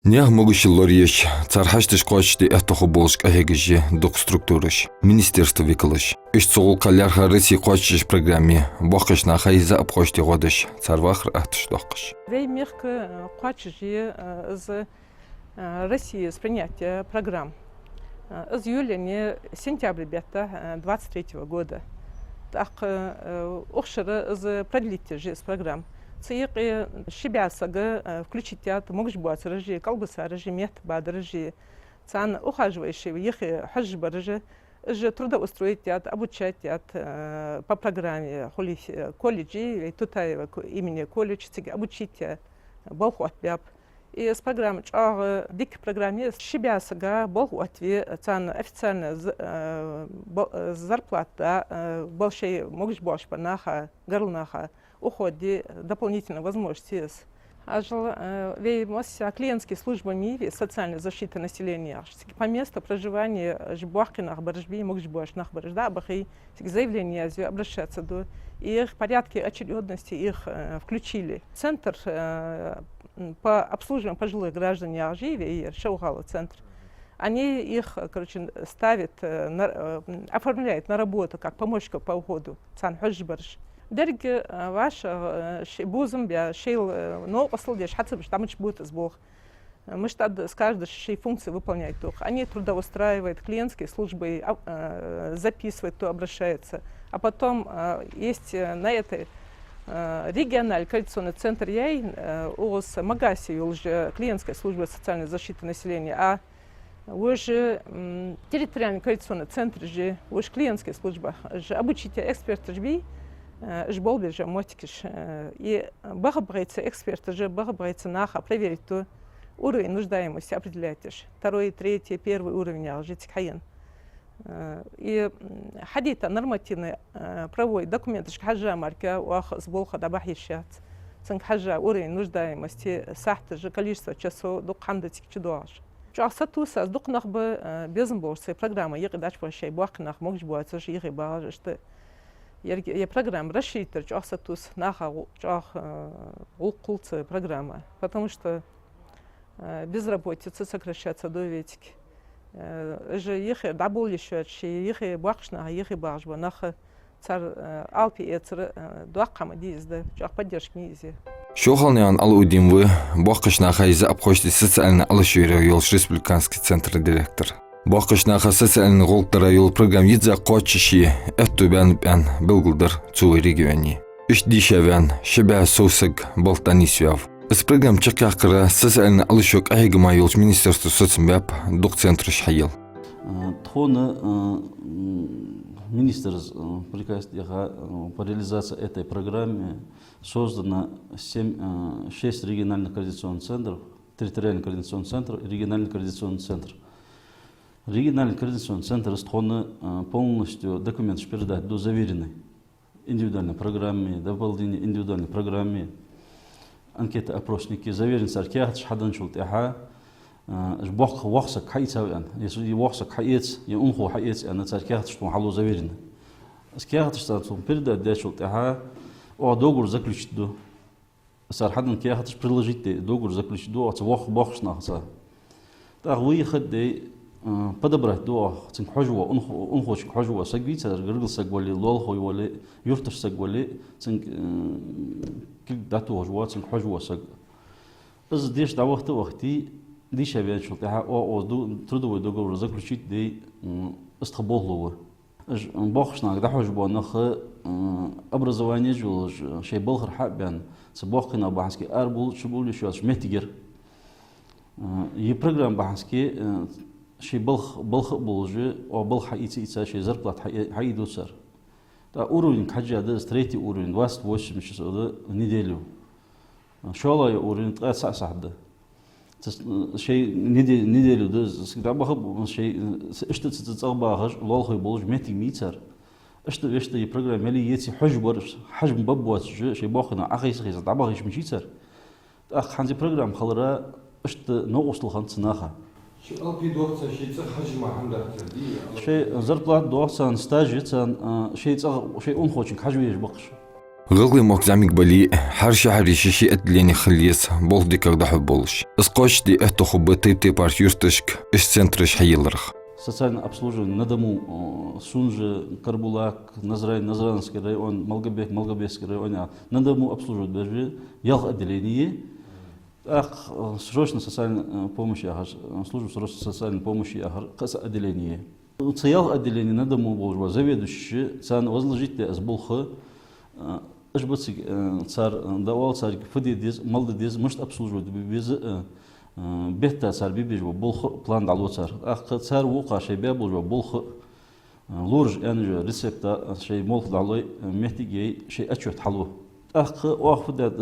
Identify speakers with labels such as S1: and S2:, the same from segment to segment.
S1: Нех могущий еш, цархаштыш кочти этоху болшк ахегежи док структурыш, министерство викалыш. Иш цогул калярха рыси кочтиш программе, бохкаш на хайза обхошти годыш, царвахр ахтыш докыш.
S2: Веймех кочжи из России с принятия программ. Из июля сентября 2023 года. Так охшера из продлите же с программ. Цеек шибясага включить театр могжбуат режи, колбаса режи, мет бад режи. Цан ухаживающий ехи хажба режи, же трудоустроить театр, обучать театр по программе колледжи, Тутаева имени колледж, обучить болхуат бяб. И с программы дик программе шибясага болхуатви, цан официальная зарплата, большей могжбуаш панаха, горлнаха. Уходи дополнительные возможности. Ажил веймося клиентские службы МИВИ, социальной защиты населения. По месту проживания жбуахкинах баржби, могжбуашнах баржда, бахи заявления обращаться до их порядки очередности их включили. Центр по обслуживанию пожилых граждан Арживи и Шаугала центр. Они их, ставят, оформляют на работу как помощников по уходу. Цан хожбарж. Дерги ваш бузом бя шейл но послудишь хатсы там будет сбог. Мы с каждой функции выполняют только. Они трудоустраивают клиентские службы, записывают, кто обращается. А потом есть на этой региональный координационный центр яй у Магаси уже клиентская служба социальной защиты населения, а уже территориальный координационный центр же уже клиентская служба, обучите эксперты жби. Жболбе же мотикиш и багабрайцы эксперты же багабрайцы наха проверить то уровень нуждаемости определяешь второй, третий, первый уровень жить хаен и хадита нормативные правовой документы хаджа марка уах сболха дабахишат цинк хаджа уровень нуждаемости сахта же количество часов до хандатик чудоаш часатуса дук нахбы безмборсы программа егдач пошей бахнах могж буаться же егба что я программа расширить чахсатус наха чах улкулцы программа, потому что безработица сокращается до ветики. Же ехе дабул еще ехе бахшна ехе бажба наха цар алпи эцер дуакама дизда чах поддержки низи.
S1: Шохалнян алудимвы бахкашна хайза обхошти социально алышуйра юлш республиканский центр директор. Бахкашнаха социальный голтара юл программ идза кочиши эту бян белгулдар цуй региони. Иш дишевян шебя сосыг болтанисюав. С программ чакакра социально алышок айгма юлш министерство соцмбяп дук центр шхайыл.
S3: Тхона министр приказ по реализации этой программы создано 6 региональных координационных центров, территориальный координационный центр и региональный координационный центр. Региональный координационный центр полностью документ передать до заверенной индивидуальной программе, дополнительной индивидуальной программе, анкеты, опросники, заверен саркиат, шхадан шултиха, жбох вахсак хайцавян, если вахсак хайец, я умху хайец, а на саркиат, что халу заверено. Скиат, что передать для шултиха, о договор заключить до. Сархадан киат приложить договор заключить до, а вах бахшнахса. Так выехать подобрать до цинк хожва унхоч хожва сагвица гыргыл сагвали лол хойвали юрташ сагвали цинк дату хожва цинк хожва саг из деш давахты диш авиа шултаха о трудовой договор заключить дей истхаболлова бахшна да хожва нах образование жул шей болгар хабян цбахкина бахски арбул шубул шуаш метигер и программа бахски شيء بلخ بولجي أو بلخ حقيقي شيء زرقلات حقيقي دوسر. تا أورين حاجة هذا ستريتي أورين واست وش مش هذا نديلو. شو الله أورين تقعد صح ده. شيء نديلو ده سكرا بخب شيء إشت تتصابه الله هو بولج متي ميتر. إشت يبرجع مالي يتي حجم ببوات شيء باخنا أخيس خيس تعبه إيش مشيتر. أخ حنزي برنامج خلرا إشت نوصل خمس ناخه. شيء زرت لا دوسان ستاجت شيء أنخوش حجويش بقش
S1: غلغي مقزامك بلي هر شهر يشيشي أدليني خليس بولدي كغدا حبولش اسقوش دي اتو خبы تيب партюртышк إش центрыш хайылырых.
S3: Социальное обслуживание на дому Сунжи, Карбулак, Назранский район, Малгобекский район, на дому обслуживают даже ялх отделение. Срочно социальной помощи, службу срочной социальной помощи, отделение. Ялх отделение на дому был заведующий, цан возложитель с Булха, Ашбацик, царь давал царь Фадидиз, Малдидиз, может обслуживать без бетта царь бибежба Булха план дало царь. Царь вука шей бебужба Булха лурж энжи рецепта шей молх далой мехтигей шей отчет халу. Уахфудат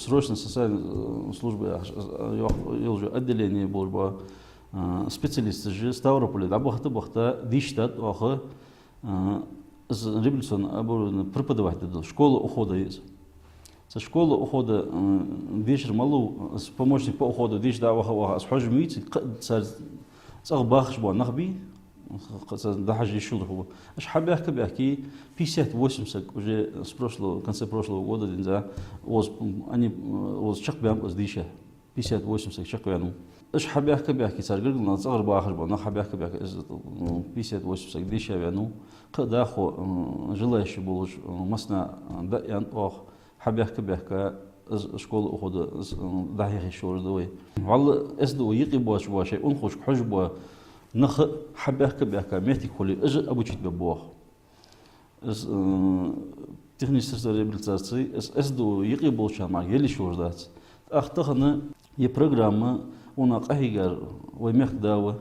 S3: срочно социальной службы отделение был специалисты же Ставрополя, бахта диштат уаха революционно оборудованный преподаватель школа ухода есть. Со школы ухода вечер малу с помощник по уходу диш да уаха с хожмит царь бахш бо нахби да хажи шулху аж хабях кабяки 58 уже с прошлого конце прошлого года за они чакбям с диша 58 чакбяну аж хабях кабяки царь гыргна цар бахш бо нахабях кабяки 58 диша бяну кадахо желающий был масна да ян ох حبيك كبيك شكول أخذ داهي شور دوي والله أسدو يقبوا شو شيء أنخش حجبوا نخ حبيك كبيك مهتي كلي أجر أبو شيء ببوه تكنيسية ريابيليتاسية أسدو يقبوا شو ما يلي شور ذات أختخنا يبرنامج وناقهيجر ويمخداوه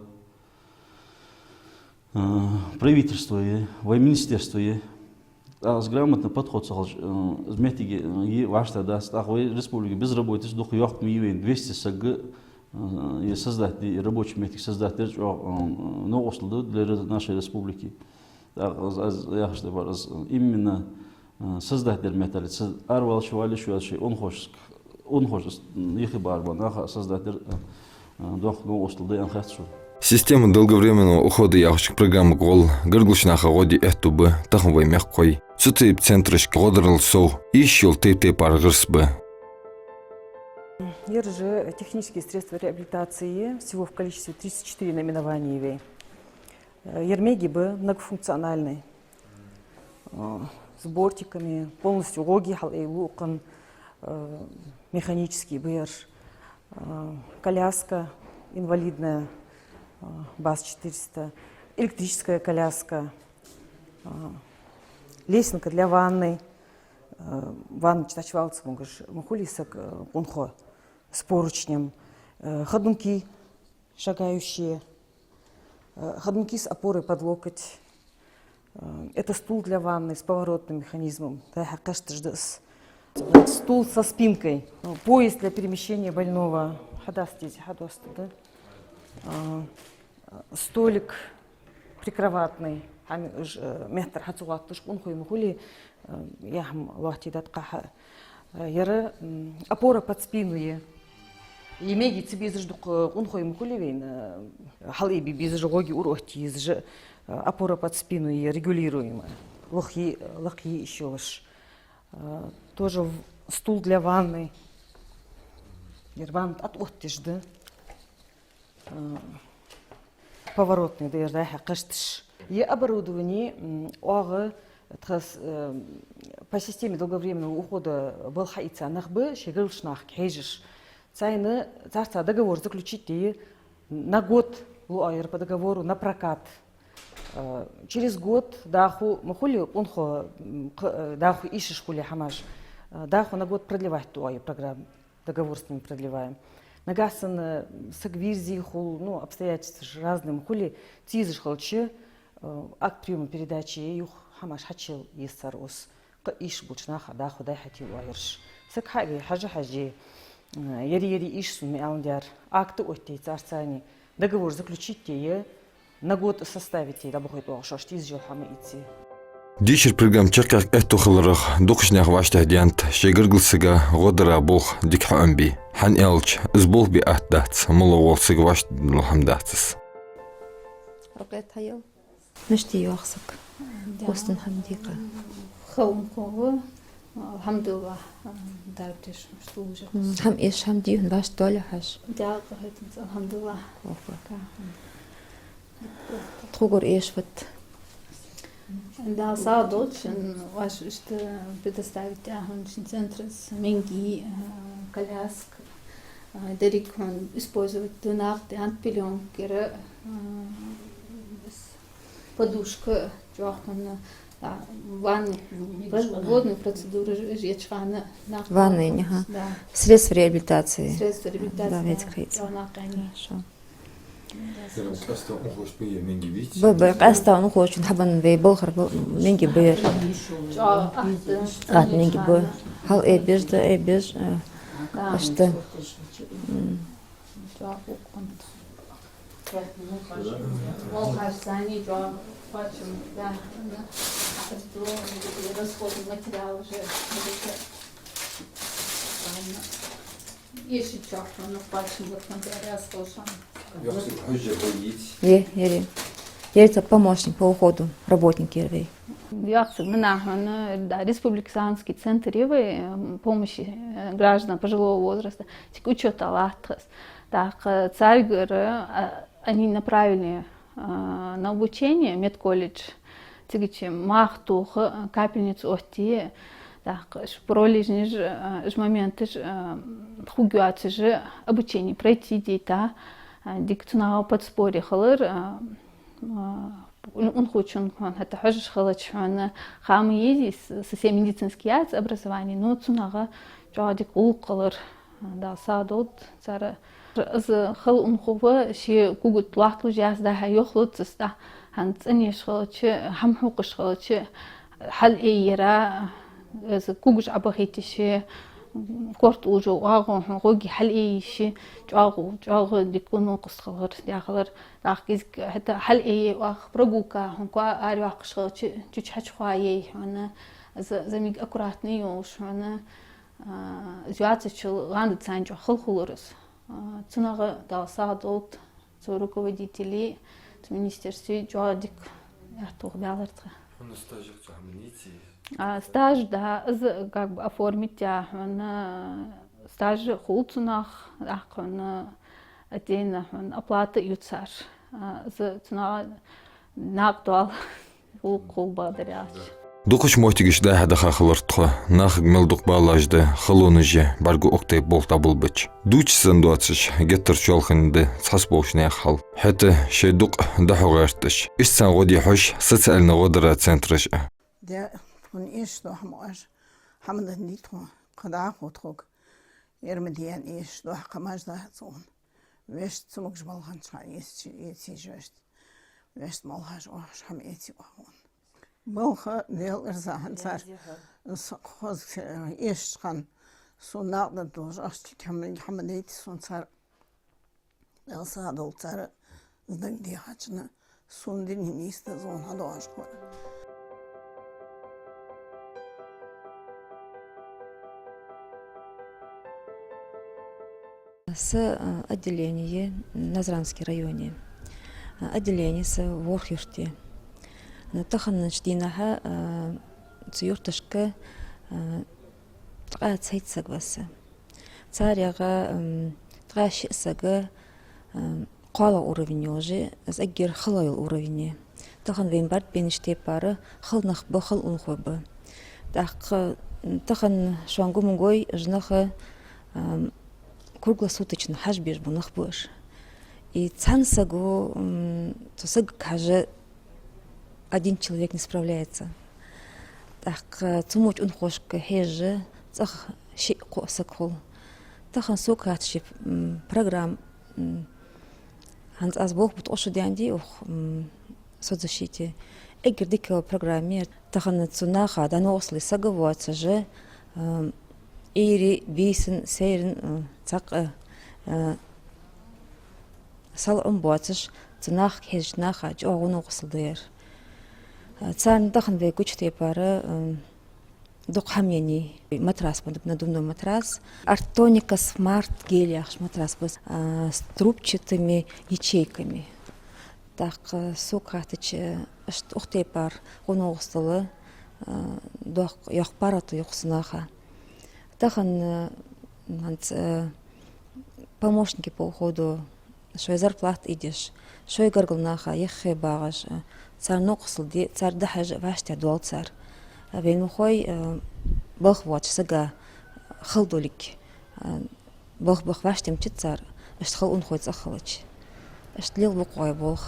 S3: правительство министерство грамотный подход зметиги и ваша да стахвы республики без работы дух яхт миевен 200 саг и создать рабочий метик создать но услуги для нашей республики я что именно создать металл арвал швали швали он хочет их барбана создать дух но услуги он хочет.
S1: Система долговременного ухода яхшик программы гол гырглышнаха годи эхтубы тахмвай мягкой. Суцеп центрыш годрал соу ищел тейте паргырсбы.
S4: Ерже технические средства реабилитации всего в количестве 34 наименований. Ермеги бы многофункциональный. С бортиками, полностью логи, халейлукан, механический бэр, коляска инвалидная. БАЗ-400, электрическая коляска, лесенка для ванны, ванна читачвалцы, мухулисок, пунхо с поручнем, ходунки шагающие, ходунки с опорой под локоть. Это стул для ванны с поворотным механизмом, стул со спинкой, поезд для перемещения больного, столик прикроватный, метр хацугаттыш унхуй мухули яхм лахти датқаха яра опора под спину е емеги цибизждук унхуй мухули вин халиби бизжоги урохти из опора под спину е регулируемая лохи еще лишь тоже стул для ванны ерван от оттижды поворотный, да, я каштыш. И оборудование по системе долговременного ухода был хаица нахбы, шегылшнах, хейжиш. Цайны царца договор заключить на год луайр по договору на прокат. Через год даху махули унхо даху ишиш хули хамаш. Даху на год продлевать туай программу. Договор с ним продлеваем. Нагасан сагвизи хул, ну обстоятельства разным хули тизиш холче акт приема передачи юх хамаш хачил ессарос иш бучнаха да худай хати уайрш сакхаги хажи яри иш суми аундяр акты отти царцани договор заключить те на год составить да бухайт уашаш тиз жил хама идти.
S1: Дишер программ чакак эту хлорах духшнях вашта диант шегыргылсыга годара бог дикхамби хан элч сбол би ахдац муловолсыга вашт лхамдацс
S5: رقيت هيو نشتي يوخسك وسط حمديقة خوم خوه Alhamdulillah. Darbtisch служа.
S6: Хам иш хам дивн баш доля хаш.
S5: Да, говорит, alhamdulillah.
S6: Тругор иш вот.
S5: Да, садочен, ваш что предоставить ахуншин центр с менги коляска. Дерик он использовать донар, антпеленки, подушка, жахмана, ванны, водные процедуры, жечхана.
S6: Ванны, ага.
S5: Да.
S6: Средства реабилитации.
S5: Средства реабилитации.
S6: Да, ведь крейц.
S5: Хорошо.
S6: Б қаста оны хочун хабан вей болгар менги бер. Ат менги бо. Хал эбез ашты.
S5: Еще чахло, но пальцем вот смотря слушам.
S6: Ери. Я помощник по уходу, работник Ервей.
S5: Республиканский центр помощи гражданам пожилого возраста. Учет Аллахтас. Так, царь они направили на обучение медколледж. Тигичем махтух, капельницу отти. Так, пролежни же моменты хугуаться же обучение пройти дети. Диктуна подспорье халыр. Он хочет, это хуже халач, он хам ездит со медицинским образованием, но цунага жадик улкалыр, да садот цара. З хал он хова ши кугут лахлу жаз да хайохлуцс да ханц аниш халач хам хукш халач хал эйра з кугуш абахитиши كورت وجو واغو غوغي حل اي شي جاغو ديكونو قصخر داخلر داخكيز حتى حل اي واخ برغوكا هنكو اري واخشخ تشي حچخواي انا زميق اكوراتني وش انا زياتشل غاند цанжо хылхулурус цунага дасадот руководители министерства жадик ятугдаларт
S1: Он стажер хамнити.
S5: Стаж, да, как бы оформить, на стаж хулцунах, на отдельно оплата юцар, на актуал хул благодаря.
S1: Дукуш мотигиш да хада хахлыртха нах гмелдук балажды хылуныжы баргу октай болта булбыч. Дуч сандуатсыш геттер чолхынды цас болшны хал. Хэты шейдук да хугартыш. Иссан годи хош социальный годра центрыш.
S7: Да, он что хамаш. Хамдан нитхо када хотхок. Ермедиан что хамажда зон. Веш цумок жбалхан ша еси жест. Веш малхаш ош хам еси вагон. Балха дел эрзахан цар. Хоз ешхан сонагда дож ашти хамадейти сон цар. Элса дол цар здаг дихачна сундин хиниста зон хадоаш хора.
S6: С отделения Назранский районе. Отделение с Ворхюште. Тахан штинаха цюрташка цайт сагваса. Царяга траш сага қала уровень уже, загир хлойл уровень. Тахан вимбард бениште пара хлнах бахл унхоба. Тахан швангу мугой жнаха круглосуточно хажбеш бунах буш. И цансагу тосаг каже один человек не справляется. Так цумуч унхошка хеже цах ши косакол. Тахан сокатшип программ ханс азбох бут ошудянди ох соцзащите. Эгер дикого программе тахан цунаха даносли саговаться же ири бисен сейрен цак сал умбатш цунах хежнаха жогуну кысылдыр. Цан тахан ве күчте пара док хамени матрас под надувной матрас Артоника Смарт гелиах матрас с трубчатыми ячейками. Так сокатыч ухте пар гоногстылы دوق يخبرت يخصناها تخن помощники по уходу шой зарплат идешь шой гарглнаха ехе багаж цар нокслди цар дахаж ваштя дол цар вен хой бах вот сага халдолик бах ваштем чицар аш хал он хой цахалыч аш лил букой бог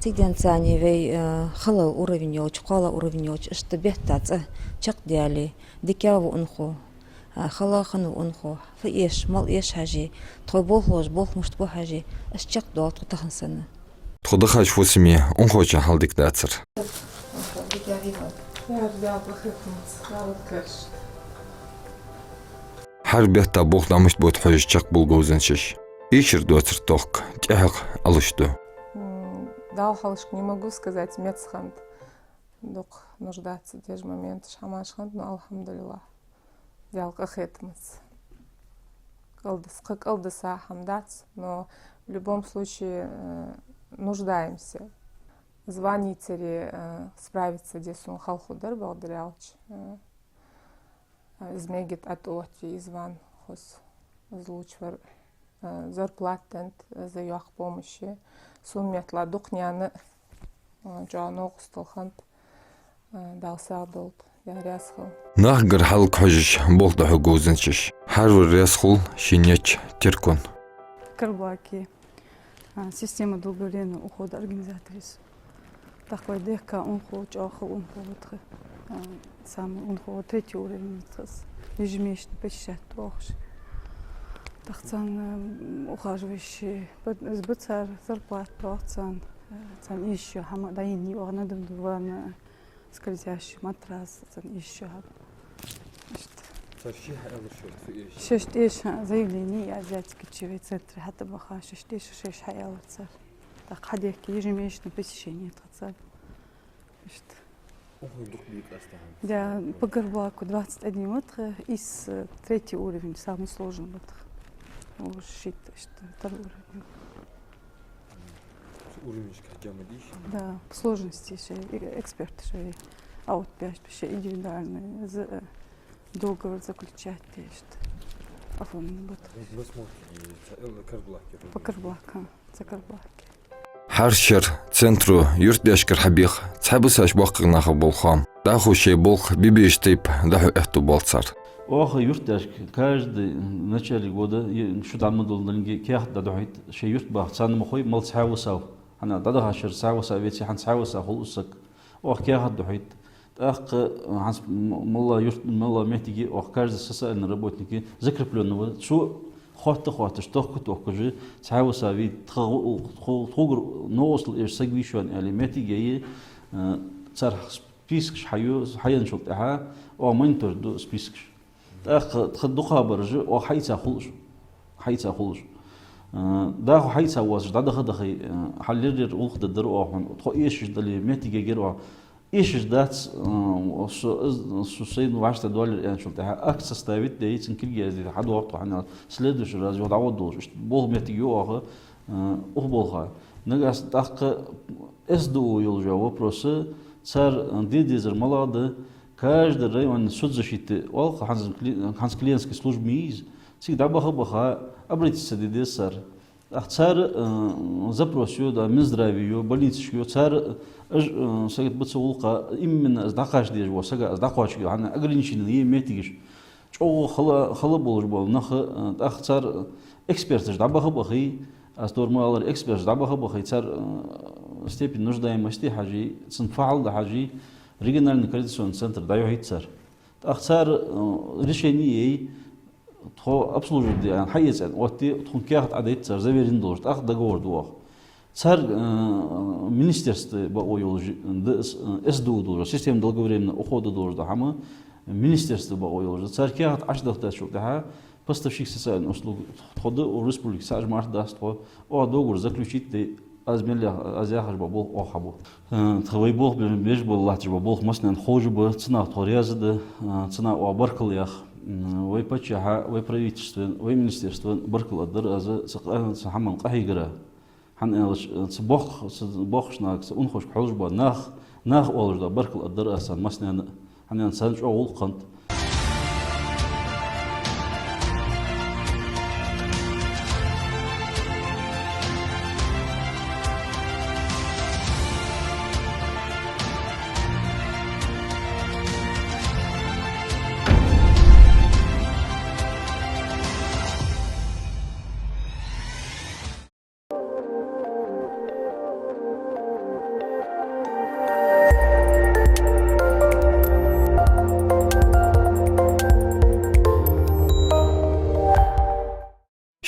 S6: тигден цани вей хала уровень yoch qala уровень yoch аш табетац чак диали дикяву унхо خلاخن وانخو في إيش مال إيش حاجة تقبل هوش بول مش تقبل حاجة أشجع دوت وتخن سنة
S1: تخدخش فوسمي أنخوش حالدك داتر حربيتا بوخ دامشت بوت حوش чак булгозеншиш ишер доцер ток тяг алышту
S8: дал халышк не могу сказать мецхант док нуждаться в те же моменты шамашхант но алхамдулилlah Ялка хэтмц. Калдыса хамдац, но в любом случае нуждаемся. Звонить или справиться, где сон халхудар балдырялч. Измегит от оти, изван хос злучвар зарплатент за юах помощи. Сон метла духняны, джанок столхант дался адолт.
S1: نهجر حلق حجش بولد حجوزنشش حرور ريسخول شينيش تركون
S9: Карбаки, система долговременного ухода организаторис. Такой дехка унхо, чаха унхо, самый унхо, третий уровень, ежемесячно посещать трохи. Тахцан ухаживающий, сбыцар, зарплат, тахцан, цан еще, хама даини, огнадым дувана. Скользящий матрас, еще. Шесть заявлений азиатско-чевой центре Хатабаха, шесть хаялцев. Так ходяки ежемесячно посещение этого. Да, по Горбаку 21 метра из третий уровень, самый сложный метр. Второй уровень. Да, по сложности еще эксперты еще а вот пять еще индивидуальные договор заключать оформлен по Карблаку, за Карблаки.
S1: حرشر центру юртдешкер хабих цабысаш баққығнаға болхам даху шей болх бибештейп даху эхту болцар
S3: Ох, юртдешк каждый в начале года что там мы должны кех дадухит шей юрт бах цан мохой мал цавусав أنا ضدها شر ساوى ساويتي حن ساوى ساخلصك أو كيها الدحيت أخ حس ملا يرت ملا محتاجي أو كارز الساسة إن ربوتنيكي ذكر بلونه شو خاطر شتوك توكجي ساوى ساوي تغر نوصل إيش سجوي شو أن اللي محتاجي صار سبيسكش حيا نشوفها أو منتور دو سبيسكش أخ تخدقها برج أو حي تأخلص ده حي سواس ده دخل حلير أخذ الدرو أحن إيش اللي محتاج يجروا إيش ده سوسين وعشرة دولار يعني شفتها أكثر استويت ده يمكن جاهز حد وقته حنا سلدش راز يعوض دولار بول محتاج يوه أخبرها نجاس دق إسدو يلجوا بروسة صار ديزر ملاده каждый район суд защиты ол ханс клиентский служб миз всегда баха обратиться до ДСР цар запросил да Минздравию больницу цар сагит бацулка именно сдакаш деш во сага сдакач ана ограниченные метигиш чоо хала болуш бол нах цар эксперты да баха астормалар эксперт да баха цар степень нуждаемости хажи ценфал да хажи региональный координационный центр даю хитцар цар решение то обслуживает хайец вот ты тхункят адет цар заверен должен договор дуах цар министерство боёл СДУ должен система долговременного ухода должен хама министерство боёл цар кят ашдахта шо да поставщик социальных услуг ходы у республики сажмар даст о договор заключить азмелля азяхаш бабол охабу твой бог беж бол латж бабол маснан хожу бо цена торязды цена о баркалях вы пача вы правительство вы министерство баркаладыр азы сахаман қайгыра хан бох шнак унхош хожба нах олжда баркаладыр асан маснан Hani sanç oğul kant.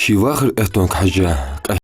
S1: شي واخر اتونك حاجة